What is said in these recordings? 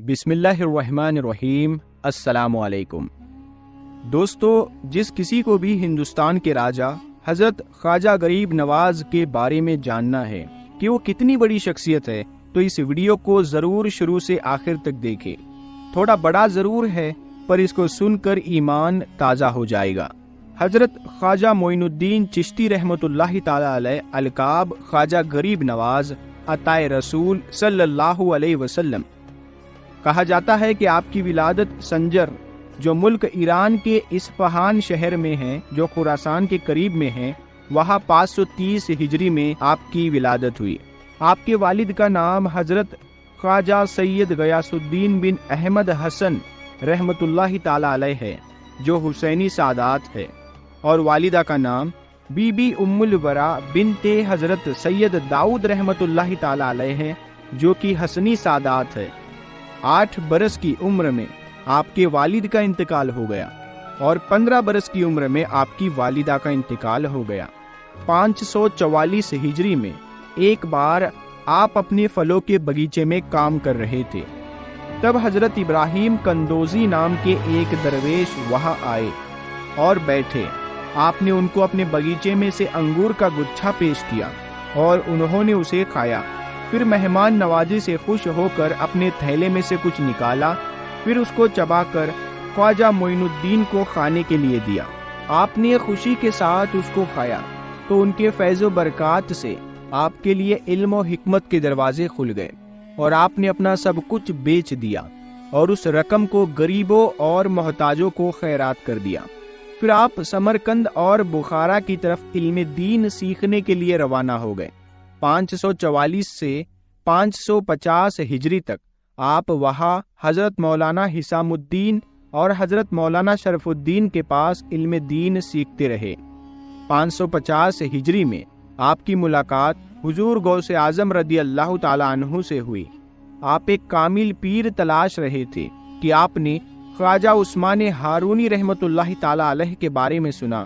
بسم اللہ الرحمن الرحیم۔ السلام علیکم دوستو، جس کسی کو بھی ہندوستان کے راجہ حضرت خواجہ غریب نواز کے بارے میں جاننا ہے کہ وہ کتنی بڑی شخصیت ہے، تو اس ویڈیو کو ضرور شروع سے آخر تک دیکھیں۔ تھوڑا بڑا ضرور ہے، پر اس کو سن کر ایمان تازہ ہو جائے گا۔ حضرت خواجہ معین الدین چشتی رحمۃ اللہ تعالی علیہ، القاب خواجہ غریب نواز، عطائے رسول صلی اللہ علیہ وسلم۔ کہا جاتا ہے کہ آپ کی ولادت سنجر، جو ملک ایران کے اصفہان شہر میں ہے، جو خراسان کے قریب میں ہے، وہاں 530 ہجری میں آپ کی ولادت ہوئی۔ آپ کے والد کا نام حضرت خواجہ سید غیاث الدین بن احمد حسن رحمۃ اللہ تعالی علیہ ہے، جو حسینی سادات ہے، اور والدہ کا نام بی بی ام الورا بنت حضرت سید داؤد رحمۃ اللہ تعالی علیہ ہے، جو کہ حسنی سادات ہے۔ 8 برس کی عمر میں آپ کے والد کا انتقال ہو گیا، اور 15 برس کی عمر میں آپ کی والدہ کا انتقال ہو گیا۔ 544 ہجری میں ایک بار آپ اپنے پھلوں کے باغیچے میں کام کر رہے تھے، تب حضرت ابراہیم کندوزی نام کے ایک درویش وہاں آئے اور بیٹھے۔ آپ نے ان کو اپنے باغیچے میں سے انگور کا گچھا پیش کیا اور انہوں نے اسے کھایا۔ پھر مہمان نوازی سے خوش ہو کر اپنے تھیلے میں سے کچھ نکالا، پھر اس کو چبا کر خواجہ معین الدین کو کھانے کے لیے دیا۔ آپ نے خوشی کے ساتھ اس کو کھایا تو ان کے فیض و برکات سے آپ کے لیے علم و حکمت کے دروازے کھل گئے، اور آپ نے اپنا سب کچھ بیچ دیا اور اس رقم کو غریبوں اور محتاجوں کو خیرات کر دیا۔ پھر آپ سمرقند اور بخارا کی طرف علم دین سیکھنے کے لیے روانہ ہو گئے۔ 544 سے 550 ہجری تک آپ وہاں حضرت مولانا حسام الدین اور حضرت مولانا شرف الدین کے پاس علم دین سیکھتے رہے۔ 550 ہجری میں آپ کی ملاقات حضور غوث اعظم رضی اللہ تعالی عنہ سے ہوئی۔ آپ ایک کامل پیر تلاش رہے تھے کہ آپ نے خواجہ عثمان ہارونی رحمۃ اللہ تعالی علیہ کے بارے میں سنا۔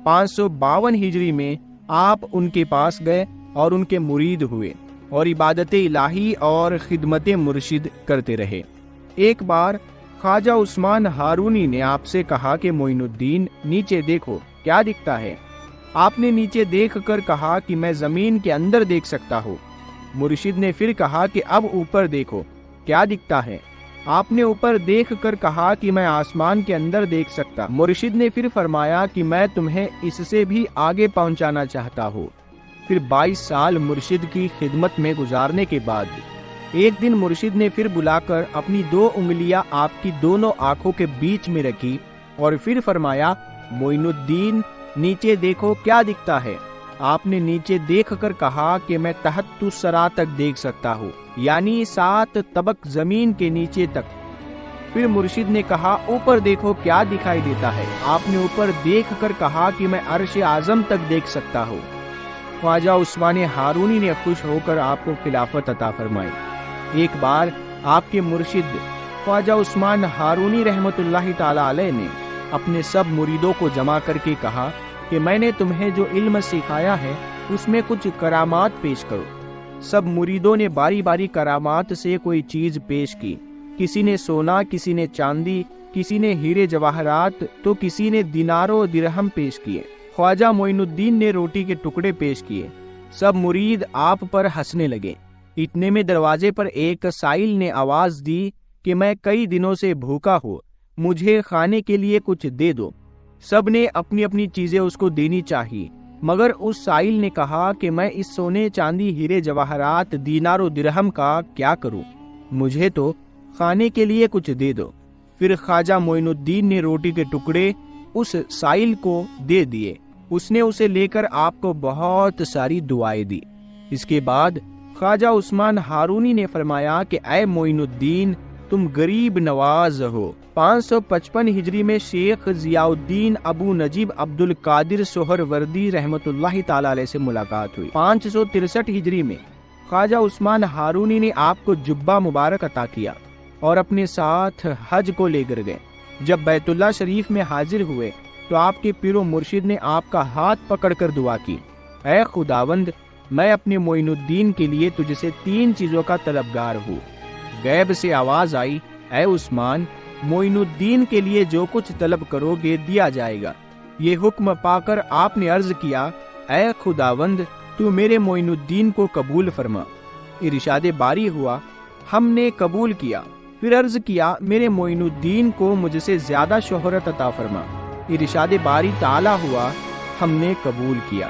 552 ہجری میں آپ ان کے پاس گئے اور ان کے مرید ہوئے، اور عبادت الہی اور خدمت مرشد کرتے رہے۔ ایک بار خواجہ عثمان ہارونی نے آپ سے کہا کہ معین الدین، نیچے دیکھو کیا دکھتا ہے؟ آپ نے نیچے دیکھ کر کہا کہ میں زمین کے اندر دیکھ سکتا ہوں۔ مرشد نے پھر کہا کہ اب اوپر دیکھو کیا دکھتا ہے؟ آپ نے اوپر دیکھ کر کہا کہ میں آسمان کے اندر دیکھ سکتا۔ مرشد نے پھر فرمایا کہ میں تمہیں اس سے بھی آگے پہنچانا چاہتا ہوں۔ پھر 22 سال مرشد کی خدمت میں گزارنے کے بعد ایک دن مرشد نے پھر بلا کر اپنی 2 انگلیاں آپ کی دونوں آنکھوں کے بیچ میں رکھی، اور پھر فرمایا، معین الدین نیچے دیکھو کیا دکھتا ہے؟ آپ نے نیچے دیکھ کر کہا کہ میں تحت الثری تک دیکھ سکتا ہوں، یعنی 7 طبق زمین کے نیچے تک۔ پھر مرشد نے کہا، اوپر دیکھو کیا دکھائی دیتا ہے؟ آپ نے اوپر دیکھ کر کہا کہ میں عرش اعظم تک دیکھ سکتا ہوں۔ خواجہ عثمان ہارونی نے خوش ہو کر آپ کو خلافت عطا فرمائی۔ ایک بار آپ کے مرشد خواجہ عثمان ہارونی رحمۃ اللہ تعالی علیہ نے اپنے سب مریدوں کو جمع کر کے کہا کہ میں نے تمہیں جو علم سکھایا ہے اس میں کچھ کرامات پیش کرو۔ سب مریدوں نے باری باری کرامات سے کوئی چیز پیش کی۔ کسی نے سونا، کسی نے چاندی، کسی نے ہیرے جواہرات، تو کسی نے دینار و درہم پیش کیے۔ خواجہ معین الدین نے روٹی کے ٹکڑے پیش کیے۔ سب مرید آپ پر ہنسنے لگے۔ اتنے میں دروازے پر ایک سائل نے آواز دی کہ میں کئی دنوں سے بھوکا ہوں، مجھے کھانے کے لیے کچھ دے دو۔ سب نے اپنی اپنی چیزیں اس کو دینی چاہیے، مگر اس سائل نے کہا کہ میں اس سونے چاندی ہیرے جواہرات دینار و درہم کا کیا کروں، مجھے تو کھانے کے لیے کچھ دے دو۔ پھر خواجہ معین الدین نے روٹی کے ٹکڑے اس سائل کو دے دیے۔ اس نے اسے لے کر آپ کو بہت ساری دعائیں دی۔ اس کے بعد خواجہ عثمان ہارونی نے فرمایا کہ اے معین الدین، تم غریب نواز ہو۔ 555 ہجری میں شیخ ضیاء الدین ابو نجیب عبد القادر سہروردی رحمۃ اللہ تعالی علیہ سے ملاقات ہوئی۔ 563 ہجری میں خواجہ عثمان ہارونی نے آپ کو جبہ مبارک عطا کیا اور اپنے ساتھ حج کو لے کر گئے۔ جب بیت اللہ شریف میں حاضر ہوئے تو آپ کے پیر و مرشد نے آپ کا ہاتھ پکڑ کر دعا کی اے خداوند، میں اپنے معین الدین کے لیے تجھ سے 3 چیزوں کا طلبگار ہوں۔ غیب سے آواز آئی، اے عثمان، معین الدین کے لیے جو کچھ طلب کرو گے دیا جائے گا۔ یہ حکم پا کر آپ نے عرض کیا، اے خداوند، تو میرے معین الدین کو قبول فرما۔ ارشاد باری ہوا، ہم نے قبول کیا۔ پھر عرض کیا، میرے معین الدین کو مجھ سے زیادہ شہرت عطا فرما۔ ارشاد باری تعالی ہوا، ہم نے قبول کیا۔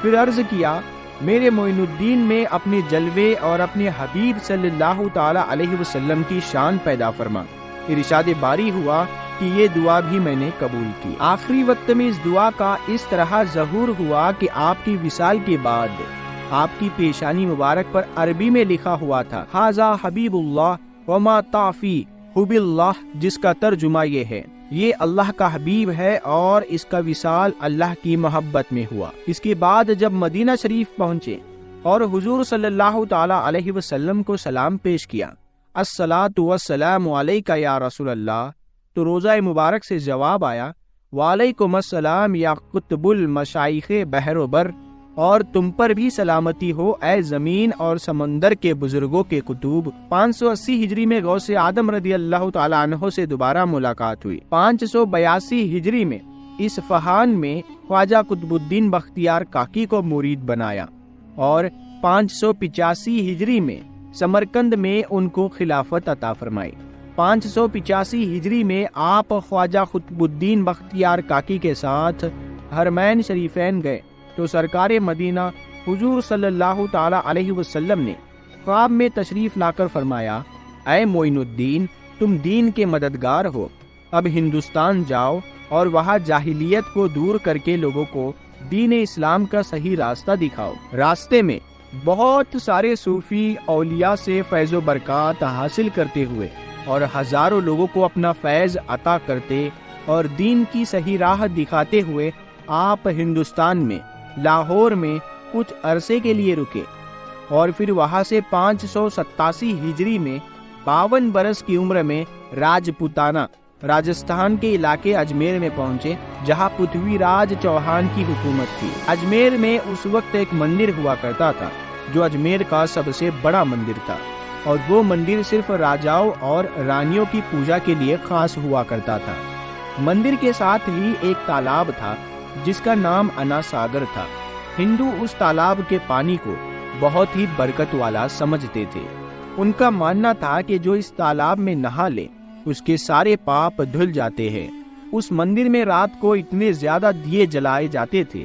پھر عرض کیا، میرے معین الدین میں اپنے جلوے اور اپنے حبیب صلی اللہ تعالی علیہ وسلم کی شان پیدا فرما۔ ارشاد باری ہوا کہ یہ دعا بھی میں نے قبول کی۔ آخری وقت میں اس دعا کا اس طرح ظہور ہوا کہ آپ کی وصال کے بعد آپ کی پیشانی مبارک پر عربی میں لکھا ہوا تھا، ھذا حبیب اللہ وما طافی حب اللہ، جس کا ترجمہ یہ ہے، یہ اللہ کا حبیب ہے اور اس کا وصال اللہ کی محبت میں ہوا۔ اس کے بعد جب مدینہ شریف پہنچے اور حضور صلی اللہ تعالی علیہ وسلم کو سلام پیش کیا، الصلاۃ والسلام علیک یا رسول اللہ، تو روضہ مبارک سے جواب آیا، وعلیکم السلام یا قطب المشائخ بحر و بر، اور تم پر بھی سلامتی ہو اے زمین اور سمندر کے بزرگوں کے قطب۔ 580 ہجری میں غوث آدم رضی اللہ تعالی عنہ سے دوبارہ ملاقات ہوئی۔ 582 ہجری میں اصفہان میں خواجہ قطب الدین بختیار کاکی کو مرید بنایا اور 585 ہجری میں سمرقند میں ان کو خلافت عطا فرمائی۔ 585 ہجری میں آپ خواجہ قطب الدین بختیار کاکی کے ساتھ حرمین شریفین گئے تو سرکار مدینہ حضور صلی اللہ تعالی علیہ وسلم نے خواب میں تشریف لا کر فرمایا، اے معین الدین، تم دین کے مددگار ہو، اب ہندوستان جاؤ اور وہاں جاہلیت کو دور کر کے لوگوں کو دین اسلام کا صحیح راستہ دکھاؤ۔ راستے میں بہت سارے صوفی اولیاء سے فیض و برکات حاصل کرتے ہوئے اور ہزاروں لوگوں کو اپنا فیض عطا کرتے اور دین کی صحیح راہ دکھاتے ہوئے آپ ہندوستان میں لاہور میں کچھ عرصے کے لیے رکے اور پھر وہاں سے 587 ہجری میں 52 برس کی عمر میں راجپوتانہ راجستھان کے علاقے اجمیر میں پہنچے، جہاں پتھوی راج چوہان کی حکومت تھی۔ اجمیر میں اس وقت ایک مندر ہوا کرتا تھا جو اجمیر کا سب سے بڑا مندر تھا، اور وہ مندر صرف راجاؤں اور رانیوں کی پوجا کے لیے خاص ہوا کرتا تھا۔ مندر کے ساتھ ہی ایک تالاب تھا جس کا نام انا ساگر تھا۔ ہندو اس تالاب کے پانی کو بہت ہی برکت والا سمجھتے تھے۔ ان کا ماننا تھا کہ جو اس تالاب میں نہا لے اس کے سارے پاپ دھل جاتے ہیں۔ اس مندر میں رات کو اتنے زیادہ دیے جلائے جاتے تھے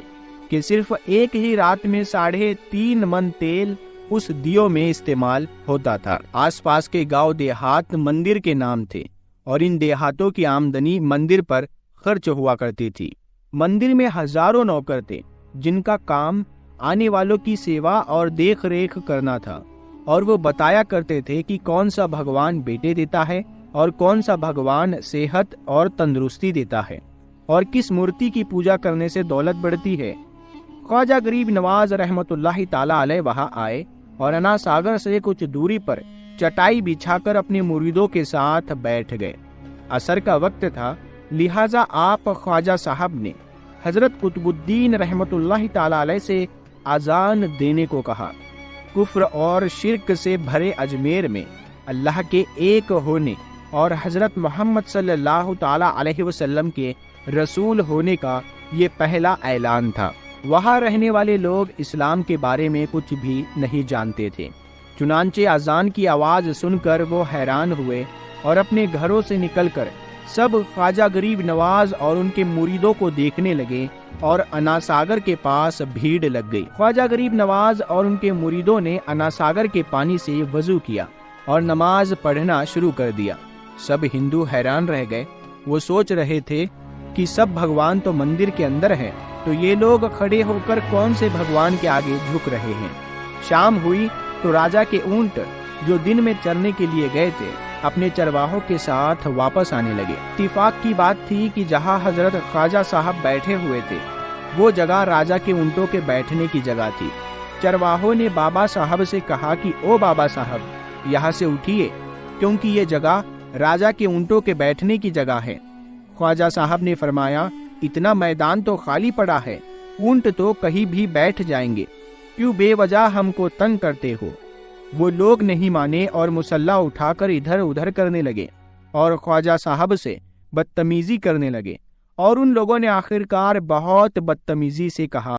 کہ صرف ایک ہی رات میں 3.5 من تیل اس دیوں میں استعمال ہوتا تھا۔ آس پاس کے گاؤں دیہات مندر کے نام تھے اور ان دیہاتوں کی آمدنی مندر پر خرچ ہوا کرتی تھی۔ مندر میں ہزاروں نوکر تھے جن کا کام آنے والوں کی سیوا اور دیکھ ریکھ کرنا تھا، اور وہ بتایا کرتے تھے کہ کون سا بھگوان بیٹے دیتا ہے اور کون سا بھگوان صحت اور تندرستی دیتا ہے، اور کس مورتی کی پوجا کرنے سے دولت بڑھتی ہے۔ خواجہ غریب نواز رحمت اللہ تعالی علیہ وہاں آئے اور انا ساگر سے کچھ دوری پر چٹائی بچھا کر اپنے مریدوں کے ساتھ بیٹھ گئے۔ عصر کا وقت تھا، لہٰذا آپ خواجہ صاحب نے حضرت قطب الدین رحمت اللہ تعالی علیہ سے اذان دینے کو کہا۔ کفر اور شرک سے بھرے اجمیر میں اللہ کے ایک ہونے اور حضرت محمد صلی اللہ تعالی علیہ وسلم کے رسول ہونے کا یہ پہلا اعلان تھا۔ وہاں رہنے والے لوگ اسلام کے بارے میں کچھ بھی نہیں جانتے تھے، چنانچہ اذان کی آواز سن کر وہ حیران ہوئے اور اپنے گھروں سے نکل کر سب خواجہ غریب نواز اور ان کے مریدوں کو دیکھنے لگے اور انا ساگر کے پاس بھیڑ لگ گئی۔ خواجہ غریب نواز اور ان کے مریدوں نے انا ساگر کے پانی سے وضو کیا اور نماز پڑھنا شروع کر دیا۔ سب ہندو حیران رہ گئے، وہ سوچ رہے تھے کہ سب بھگوان تو مندر کے اندر ہیں، تو یہ لوگ کھڑے ہو کر کون سے بھگوان کے آگے جھک رہے ہیں۔ شام ہوئی تو راجا کے اونٹ جو دن میں چرنے کے لیے گئے تھے اپنے چرواہوں کے ساتھ واپس آنے لگے۔ اتفاق کی بات تھی کہ جہاں حضرت خواجہ صاحب بیٹھے ہوئے تھے وہ جگہ راجا کے اونٹوں کے بیٹھنے کی جگہ تھی۔ چرواہوں نے بابا صاحب سے کہا کہ او بابا صاحب، یہاں سے اٹھیے کیونکہ یہ جگہ راجا کے اونٹوں کے بیٹھنے کی جگہ ہے۔ خواجہ صاحب نے فرمایا، اتنا میدان تو خالی پڑا ہے، اونٹ تو کہیں بھی بیٹھ جائیں گے، کیوں بے وجہ ہم کو تنگ کرتے ہو؟ وہ لوگ نہیں مانے اور مسلح اٹھا کر ادھر ادھر کرنے لگے اور خواجہ صاحب سے بدتمیزی کرنے لگے، اور ان لوگوں نے آخرکار بہت بدتمیزی سے کہا،